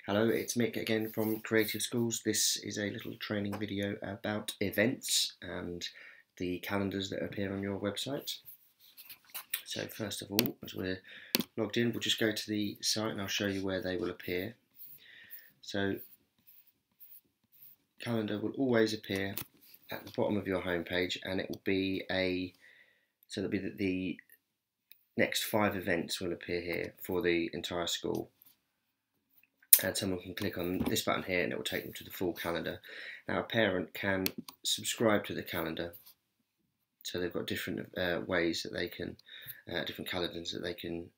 Hello, it's Mick again from Creative Schools. This is a little training video about events and the calendars that appear on your website. So first of all, as we're logged in, we'll just go to the site and I'll show you where they will appear. So calendar will always appear at the bottom of your homepage, and it will be the next 5 events will appear here for the entire school. And someone can click on this button here and it will take them to the full calendar. Now a parent can subscribe to the calendar, so they've got different ways that they can, different calendars that they can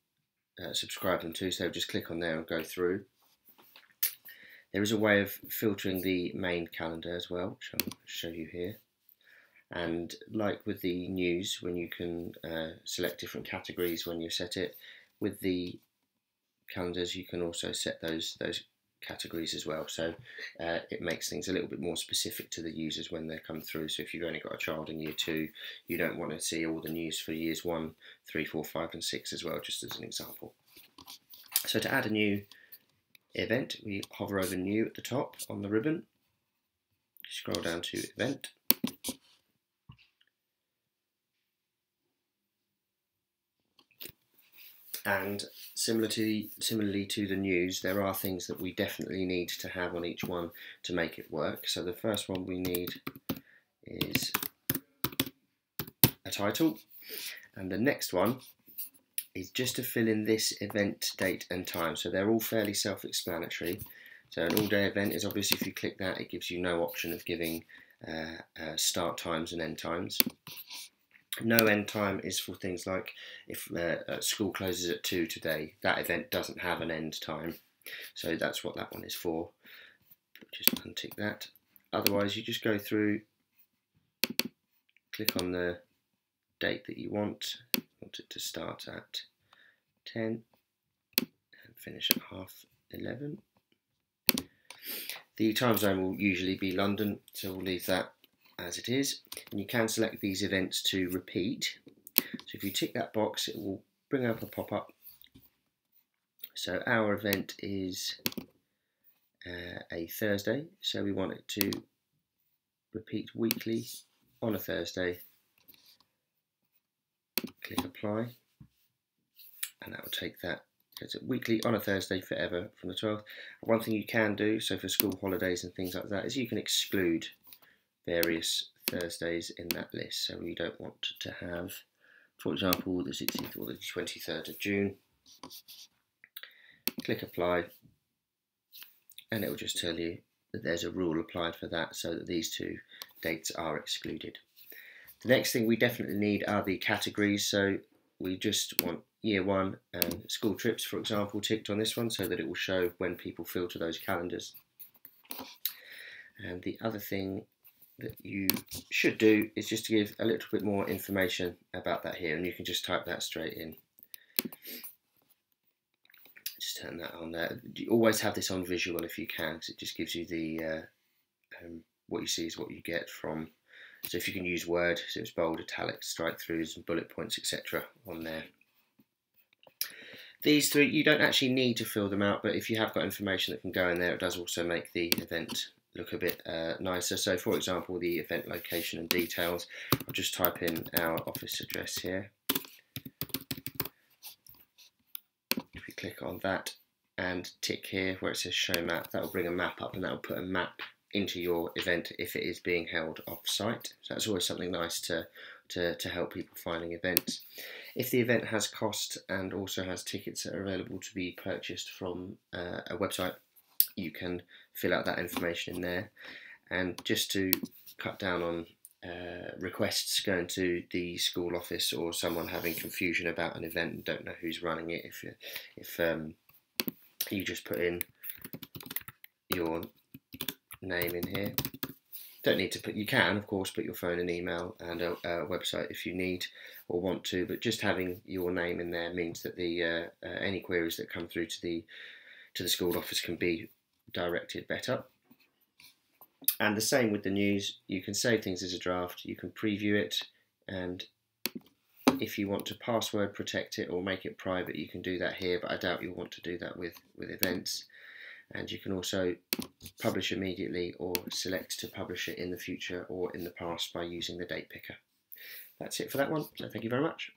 subscribe them to, so just click on there and go through. There is a way of filtering the main calendar as well, which I'll show you here. And like with the news, when you can select different categories when you set it, with the calendars you can also set those categories as well, so it makes things a little bit more specific to the users when they come through. So if you've only got a child in year 2, you don't want to see all the news for years 1, 3, 4, 5 and 6 as well, just as an example. So to add a new event, we hover over new at the top on the ribbon, scroll down to event, and similarly to the news, there are things that we definitely need to have on each one to make it work. So the first one we need is a title, and the next one is just to fill in this event date and time. So they're all fairly self-explanatory. So an all-day event is obviously, if you click that, it gives you no option of giving start times and end times. No end time is for things like if school closes at 2 today, that event doesn't have an end time, so that's what that one is for. Just untick that. Otherwise you just go through, click on the date that you want it to start at 10 and finish at 11:30. The time zone will usually be London, so we'll leave that as it is, and you can select these events to repeat. So if you tick that box, it will bring up a pop-up. So our event is a Thursday, so we want it to repeat weekly on a Thursday. Click apply, and that will take that. It's weekly on a Thursday forever from the 12th. One thing you can do, so for school holidays and things like that, is you can exclude various Thursdays in that list. So we don't want to have, for example, the 16th or the 23rd of June. Click apply, and it will just tell you that there's a rule applied for that, so that these 2 dates are excluded. The next thing we definitely need are the categories. So we just want year 1 and school trips, for example, ticked on this one, so that it will show when people filter those calendars. And the other thing that you should do is just to give a little bit more information about that here, and you can just type that straight in. Just turn that on there. You always have this on visual if you can, because it just gives you the what you see is what you get from. So if you can use Word, so it's bold, italics, strike throughs and bullet points, etc. on there. These 3, you don't actually need to fill them out, but if you have got information that can go in there, it does also make the event look a bit nicer. So for example, the event location and details, I'll just type in our office address here. If we click on that and tick here where it says show map, that will bring a map up, and that will put a map into your event if it is being held off site. So that's always something nice to help people finding events. If the event has cost and also has tickets that are available to be purchased from a website, you can fill out that information in there. And just to cut down on requests going to the school office or someone having confusion about an event and don't know who's running it, if you just put in your name in here. Don't need to put, you can of course put your phone and email and a website if you need or want to, but just having your name in there means that the any queries that come through to the school office can be directed better. And the same with the news. You can save things as a draft, you can preview it, and if you want to password protect it or make it private, you can do that here, but I doubt you'll want to do that with events. and you can also publish immediately or select to publish it in the future or in the past by using the date picker. That's it for that one, so thank you very much.